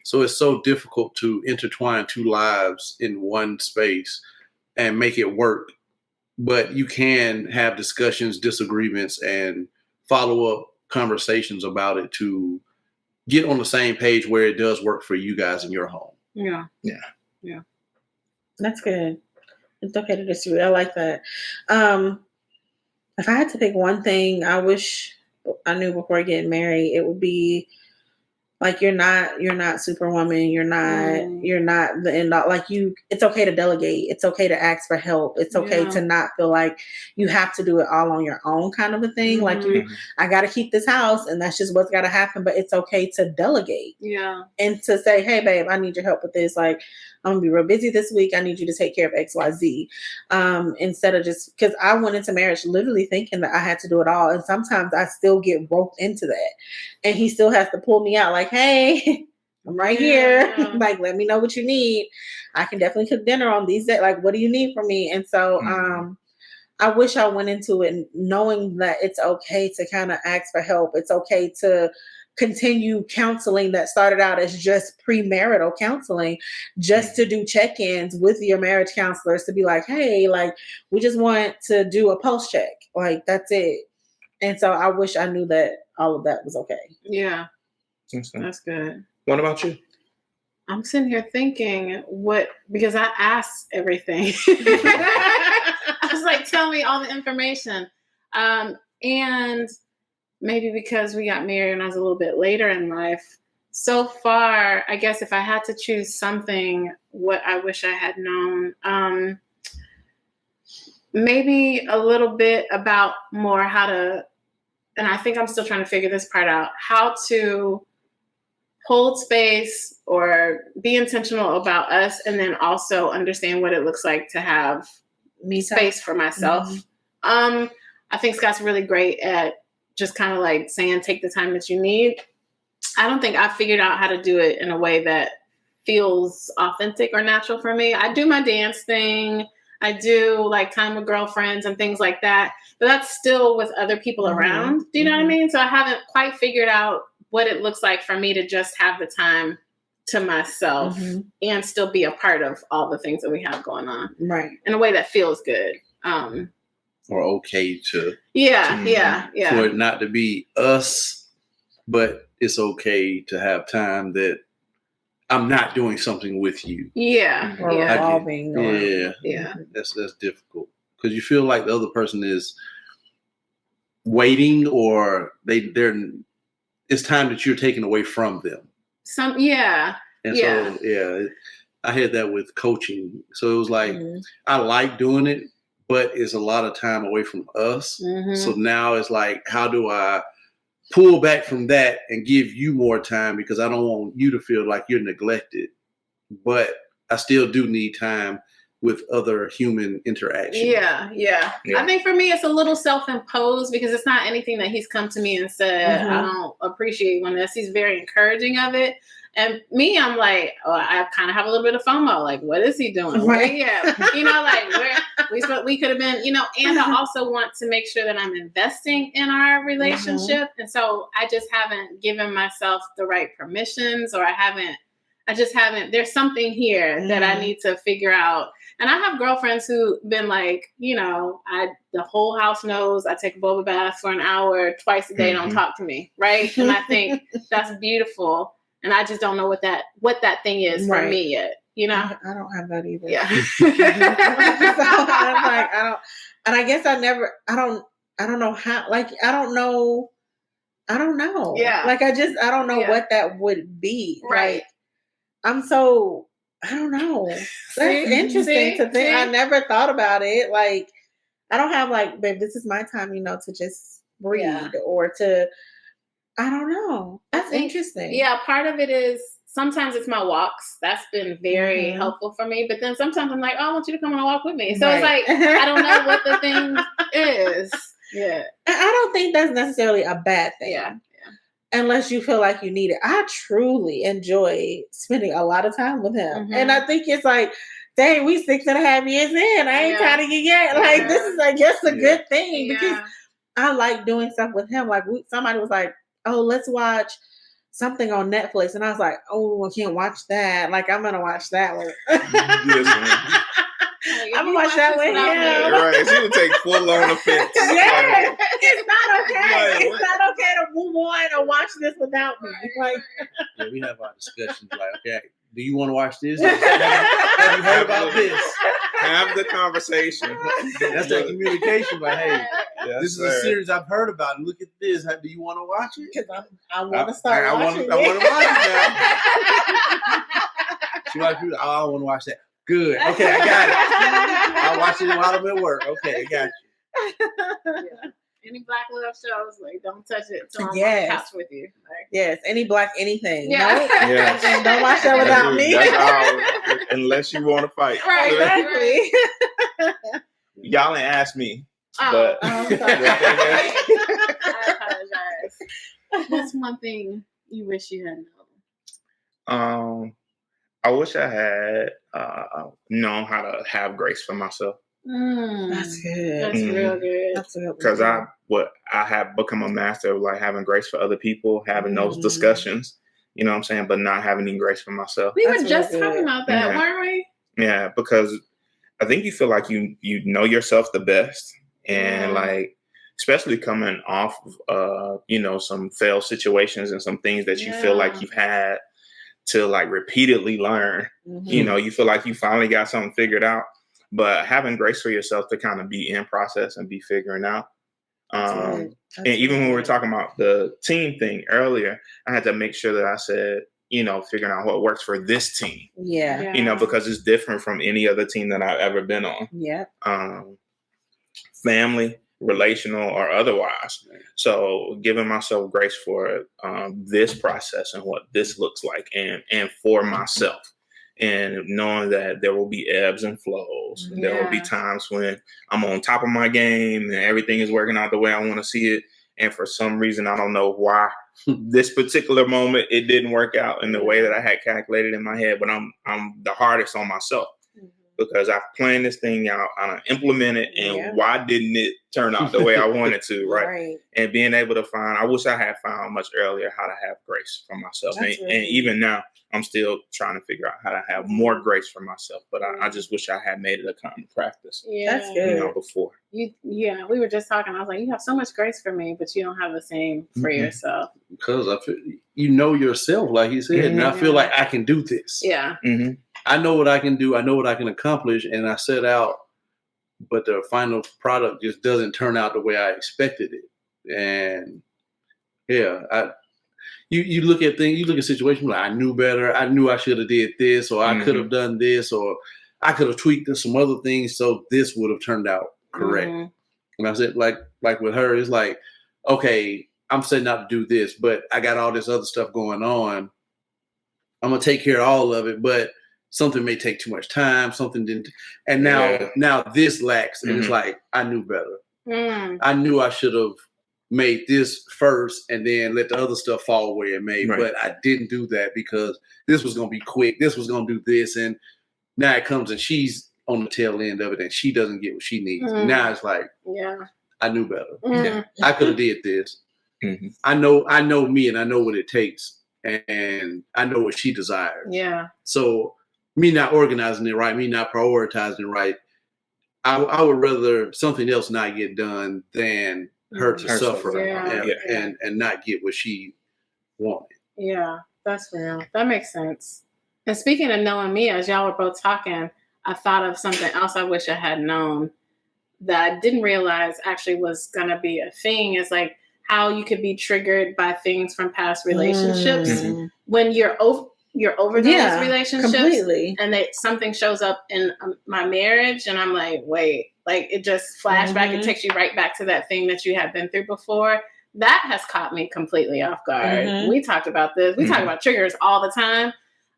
So it's so difficult to intertwine two lives in one space and make it work. But you can have discussions, disagreements, and follow-up conversations about it to get on the same page where it does work for you guys in your home. Yeah. That's good. It's okay to disagree. I like that. If I had to pick one thing I wish I knew before getting married, it would be like, you're not Superwoman. You're not the end all. Like, it's okay to delegate. It's okay to ask for help. It's okay to not feel like you have to do it all on your own, kind of a thing. Like, I got to keep this house and that's just what's got to happen. But it's okay to delegate. Yeah. And to say, hey babe, I need your help with this. Like, I'm gonna be real busy this week. I need you to take care of XYZ. Instead of just, because I went into marriage literally thinking that I had to do it all. And sometimes I still get roped into that. And he still has to pull me out like, hey, I'm right here. Like, let me know what you need. I can definitely cook dinner on these days. Like, what do you need from me? And so I wish I went into it knowing that it's okay to kind of ask for help. It's okay to continue counseling that started out as just premarital counseling, just to do check-ins with your marriage counselors to be like, hey, like, we just want to do a pulse check. Like, that's it. And so I wish I knew that all of that was okay. Yeah. That's good. What about you? I'm sitting here thinking because I asked everything. I was like, tell me all the information. And maybe because we got married and I was a little bit later in life. So far, I guess if I had to choose something, what I wish I had known, maybe a little bit about more how to, and I think I'm still trying to figure this part out, how to hold space or be intentional about us, and then also understand what it looks like to have space for myself. I think Scott's really great at just kind of like saying, take the time that you need. I don't think I figured out how to do it in a way that feels authentic or natural for me. I do my dance thing. I do like time with girlfriends and things like that, but that's still with other people around. Do you know what I mean? So I haven't quite figured out what it looks like for me to just have the time to myself and still be a part of all the things that we have going on. Right. In a way that feels good. Or okay to. For it not to be us, but it's okay to have time that I'm not doing something with you. Yeah. Or Yeah. revolving. Yeah. That's difficult because you feel like the other person is waiting, or they're. It's time that you're taking away from them. And so I had that with coaching. So it was like I like doing it, but it's a lot of time away from us. Mm-hmm. So now it's like, how do I pull back from that and give you more time, because I don't want you to feel like you're neglected, but I still do need time with other human interaction. Yeah. I think for me, it's a little self-imposed because it's not anything that he's come to me and said, I don't appreciate when this. He's very encouraging of it. And me, I'm like, I kind of have a little bit of FOMO. Like, what is he doing? Right. Yeah. Where we could have been, and I also want to make sure that I'm investing in our relationship. And so I just haven't given myself the right permissions, or I just haven't, there's something here that I need to figure out. And I have girlfriends who've been like, the whole house knows I take a boba bath for an hour twice a day, don't talk to me, right? And I think that's beautiful. And I just don't know what that thing is for me yet, I don't have that either. Yeah. So I'm like, and I guess I don't know how, like, I don't know. Yeah. Like, I don't know what that would be. Right. Like, I don't know. That's interesting to think. I never thought about it. Like, I don't have like, babe, this is my time, to just breathe or to, I don't know. That's interesting. Yeah. Part of it is sometimes it's my walks. That's been very helpful for me. But then sometimes I'm like, I want you to come on a walk with me. So it's like, I don't know what the thing is. Yeah. I don't think that's necessarily a bad thing. Yeah. Unless you feel like you need it. I truly enjoy spending a lot of time with him. And I think it's like, dang, we 6.5 years in. I ain't trying to get yet. Like, this is, I guess, a good thing because I like doing stuff with him. Like, somebody was like, oh, let's watch something on Netflix. And I was like, oh, I can't watch that. Like, I'm going to watch that one. I'm going to watch that with him. Right. She would take full-on offense. Yeah. It's not okay. It's not okay to move on or watch this without me. Like, we have our discussions like, okay, do you want to watch this? Have you heard about this? Have the conversation. That's that communication. Like, hey, this is a series I've heard about. And look at this. Do you want to watch it? Because I want to start watching it. I want to watch it now. She like, I want to watch that. Good. Okay, I got it. I'll watch it while I'm at work. Okay, I got you. Any Black love shows, like, don't touch it until I'm on the couch with you. Like, yes, any Black anything. Yeah. No? Yes. Don't watch that without me. That's all, unless you want to fight. Right, exactly. Y'all ain't asked me. Oh, but I apologize. What's one thing you wish you had known? I wish I had known how to have grace for myself. That's good. That's real good. That's a good one. Because I have become a master of like having grace for other people, having those discussions. You know what I'm saying? But not having any grace for myself. We were just talking about that, weren't we? Yeah, because I think you feel like you know yourself the best, and like, especially coming off of some failed situations and some things that you feel like you've had to like repeatedly learn. You feel like you finally got something figured out, but having grace for yourself to kind of be in process and be figuring out. And even when we were talking about the team thing earlier, I had to make sure that I said, figuring out what works for this team. Yeah. Because it's different from any other team that I've ever been on. Yeah. Family, relational, or otherwise. So giving myself grace for this process and what this looks like, and for myself, and knowing that there will be ebbs and flows. Yeah. There will be times when I'm on top of my game and everything is working out the way I want to see it. And for some reason, I don't know why this particular moment, it didn't work out in the way that I had calculated in my head, but I'm the hardest on myself. because I've planned this thing out, I implement it, and why didn't it turn out the way I wanted to, right? And being able to I wish I had found much earlier how to have grace for myself. And even now, I'm still trying to figure out how to have more grace for myself. But I just wish I had made it a common practice. Yeah, that's good. Before. We were just talking. I was like, you have so much grace for me, but you don't have the same for yourself. Because I feel, yourself, like he said, and I feel like I can do this. Yeah. Mm-hmm. I know what I can do. I know what I can accomplish, and I set out, but the final product just doesn't turn out the way I expected it. And you look at things, you look at situations like I knew better. I knew I should have did this, or I could have done this, or I could have tweaked some other things so this would have turned out correct. And I said, like with her, it's like, okay, I'm setting out to do this, but I got all this other stuff going on. I'm gonna take care of all of it, but something may take too much time. Something didn't, and now this lacks, and it's like I knew better. I knew I should have made this first, and then let the other stuff fall where it may. But I didn't do that because this was gonna be quick. This was gonna do this, and now it comes and she's on the tail end of it, and she doesn't get what she needs. Now it's like, I knew better. I could have did this. I know me, and I know what it takes, and I know what she desires. So me not organizing it right, me not prioritizing it right, I would rather something else not get done than her to suffer and not get what she wanted. Yeah, that's real. That makes sense. And speaking of knowing me, as y'all were both talking, I thought of something else I wish I had known that I didn't realize actually was going to be a thing. Is like how you could be triggered by things from past relationships when you're over those relationships completely. And something shows up in my marriage and I'm like, wait, like it just flashback. It takes you right back to that thing that you had been through before. That has caught me completely off guard. We talked about this. We talk about triggers all the time.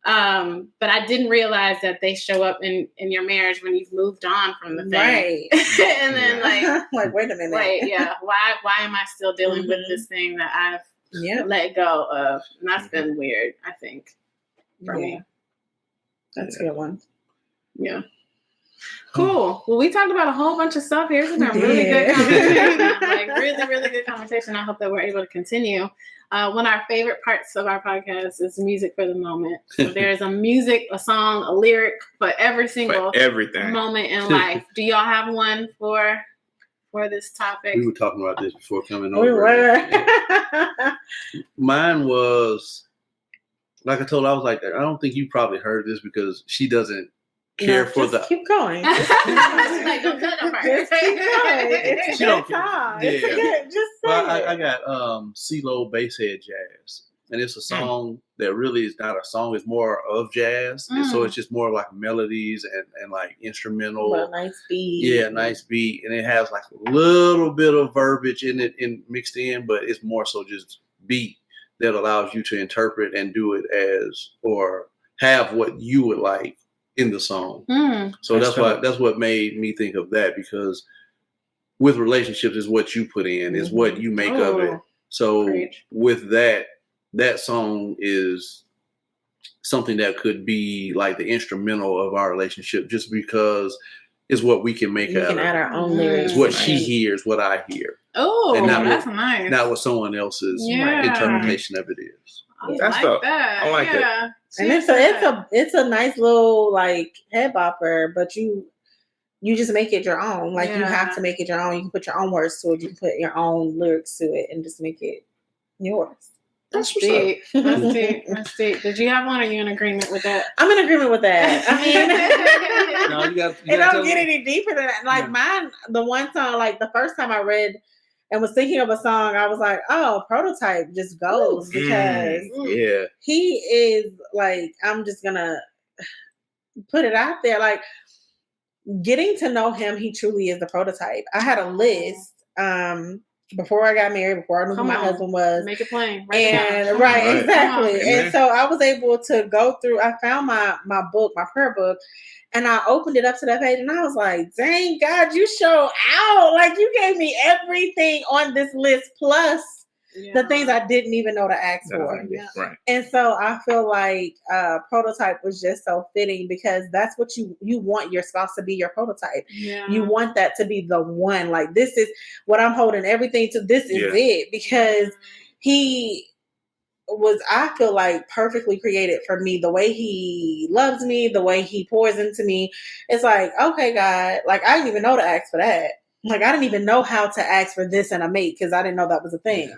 But I didn't realize that they show up in your marriage when you've moved on from the thing. And then like wait a minute. Why am I still dealing with this thing that I've let go of? And that's been weird, I think, for me. That's a good one. Yeah. Cool. Well, we talked about a whole bunch of stuff here. It's been a really good conversation. Like really, really good conversation. I hope that we're able to continue. One of our favorite parts of our podcast is music for the moment. So there's a song, a lyric for every single moment in life. Do y'all have one for this topic? We were talking about this before coming over. Mine was, like I told her, I was like, I don't think you probably heard this because she doesn't care for the. Keep going. Like, don't cut it first. Keep going. She don't care. It's good. Just say it. I got CeeLo Basshead Jazz, and it's a song that really is not a song; it's more of jazz, and so it's just more like melodies and like instrumental. Well, nice beat. Yeah, nice beat, and it has like a little bit of verbiage in it, mixed in, but it's more so just beat that allows you to interpret and do it as or have what you would like in the song. So that's what made me think of that, because with relationships is what you put in, is what you make of it. So with that song is something that could be like the instrumental of our relationship, just because it's what we can make out of it. We can add our own lyrics. It's what she hears, what I hear. Oh, that's nice. Not what someone else's interpretation of it is. I like that. I like it. And it's a nice little like head bopper, but you just make it your own. Like you have to make it your own. You can put your own words to it. You can put your own lyrics to it and just make it yours. That's deep. That's deep. That's deep. Did you have one? Or are you in agreement with that? I'm in agreement with that. I mean, no, you it don't get any deeper than that. Like mine, the one song, like the first time I read and was thinking of a song, I was like, oh, Prototype just goes because he is like, I'm just gonna put it out there. Like getting to know him, he truly is the prototype. I had a list before I got married, before I knew who my husband was. Make it plain. Exactly. And so I was able to go through, I found my book, my prayer book, and I opened it up to that page and I was like, dang, God, you show out. Like you gave me everything on this list plus the things I didn't even know to ask for. Right. And so I feel like prototype was just so fitting because that's what you want your spouse to be, your prototype. Yeah. You want that to be the one. Like, this is what I'm holding everything to. This is it, because he was, I feel like, perfectly created for me. The way he loves me, the way he pours into me. It's like, okay, God, like, I didn't even know to ask for that. Like, I didn't even know how to ask for this in a mate because I didn't know that was a thing.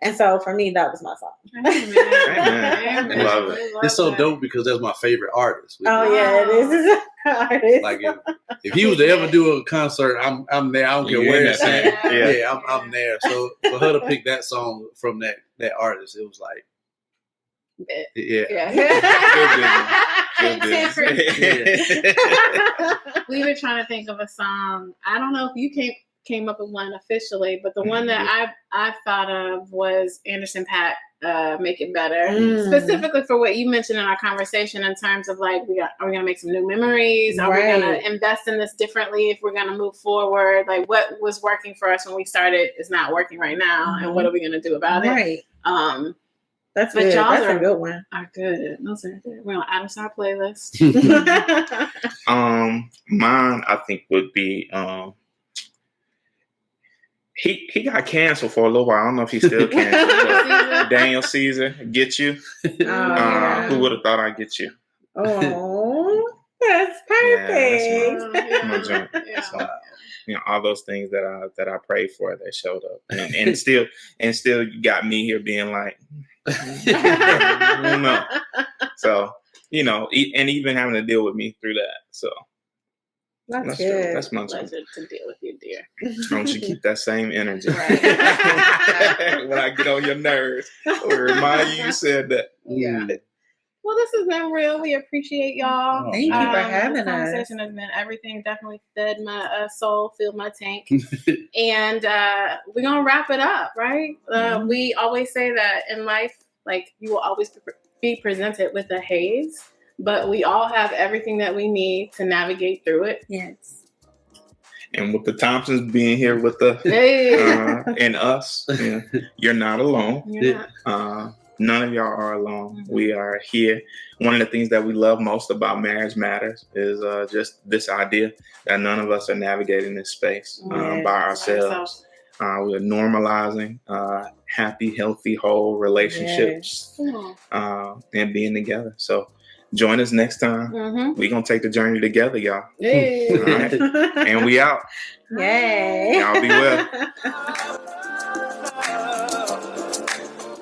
And so for me, that was my song. Amen. Love it. It's so dope because that's my favorite artist. Yeah, it is. Artist. Like if he was to ever do a concert, I'm there. I don't care where it's at. Yeah, I'm there. So for her to pick that song from that artist, it was like, We were trying to think of a song. I don't know if you came up with one officially, but the one that I thought of was Anderson .Paak, Make It Better. Specifically for what you mentioned in our conversation in terms of like, are we going to make some new memories? Are we going to invest in this differently if we're going to move forward? Like, what was working for us when we started is not working right now, and what are we going to do about it? That's good. That's a good one. Are good. Those are good. We're going to add them to our playlist. Mine, I think, would be he got canceled for a little while. I don't know if he's still canceled. Daniel Caesar, Get You. Who would have thought I'd get you? Oh, that's perfect. That's my joint. So, all those things that I prayed for, that showed up, and still you got me here being like, I don't know. So, and even having to deal with me through that. So that's good. That's my pleasure to deal with you, dear. Don't you keep that same energy. When I get on your nerves, or remind you said that. Yeah. Well, this has been real. We appreciate y'all. Thank you for having us. This conversation has been everything. Definitely fed my soul, filled my tank. And we're going to wrap it up, right? We always say that in life, like, you will always be presented with a haze, but we all have everything that we need to navigate through it. Yes. And with the Thompsons being here with us and us, you're not alone. You're not. None of y'all are alone. We are here. One of the things that we love most about Marriage Matters is just this idea that none of us are navigating this space by ourselves. We are normalizing happy, healthy, whole relationships and being together. So join us next time. We're going to take the journey together, y'all. Hey. All right? And we out. Yay. Y'all be well.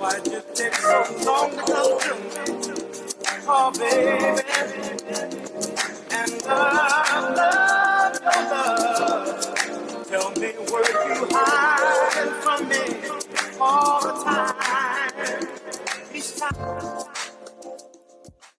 Why'd you take so long to come to me? Oh, baby. And